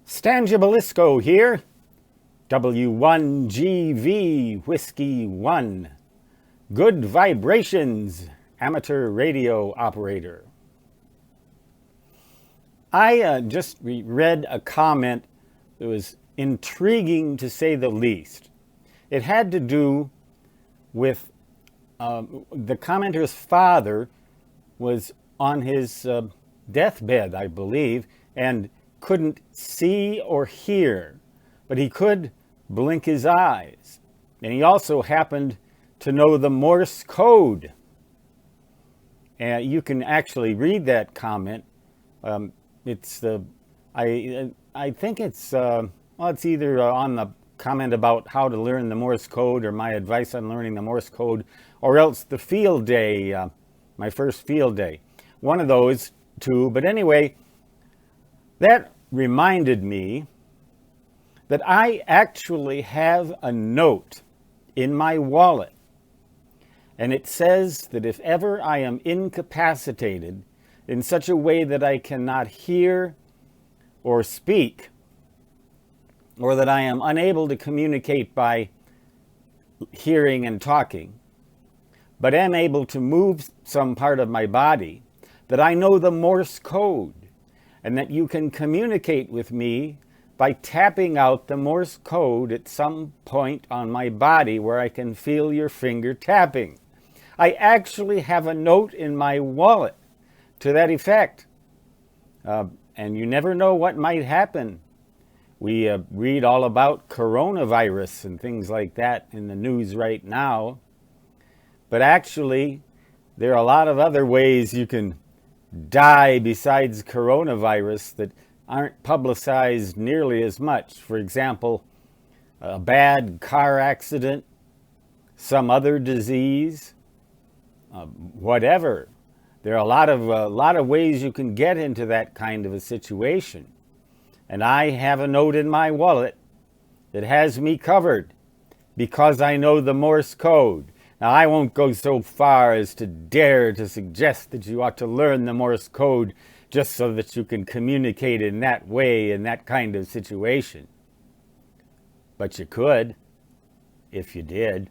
Stangibelisco here, W1GV Whiskey 1. Good vibrations, amateur radio operator. I just read a comment that was intriguing to say the least. It had to do with the commenter's father was on his deathbed, I believe, and couldn't see or hear, but he could blink his eyes. And he also happened to know the Morse code. And you can actually read that comment. I think it's it's either on the comment about how to learn the Morse code or my advice on learning the Morse code, or else the field day, my first field day. One of those two. But anyway, that reminded me that I actually have a note in my wallet. And it says that if ever I am incapacitated in such a way that I cannot hear or speak, or that I am unable to communicate by hearing and talking, but am able to move some part of my body, that I know the Morse code, and that you can communicate with me by tapping out the Morse code at some point on my body where I can feel your finger tapping. I actually have a note in my wallet to that effect. And you never know what might happen. We read all about coronavirus and things like that in the news right now. But actually, there are a lot of other ways you can die besides coronavirus that aren't publicized nearly as much. For example, a bad car accident, some other disease, whatever. There are a lot of ways you can get into that kind of a situation. And I have a note in my wallet that has me covered because I know the Morse code. Now, I won't go so far as to dare to suggest that you ought to learn the Morse code just so that you can communicate in that way, in that kind of situation. But you could, if you did.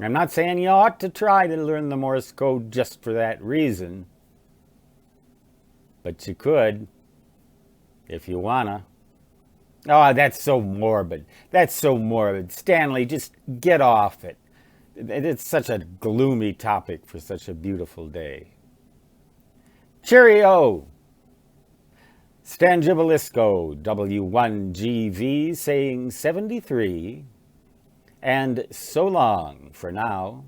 I'm not saying you ought to try to learn the Morse code just for that reason. But you could, if you wanna. Oh, that's so morbid. That's so morbid. Stanley, just get off it. It's such a gloomy topic for such a beautiful day. Cheerio! Stangibelisco, W1GV, saying 73, and so long for now,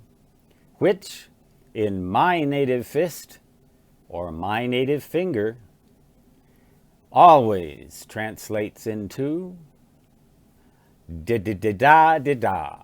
which in my native fist, or my native finger, always translates into da-da-da-da-da-da.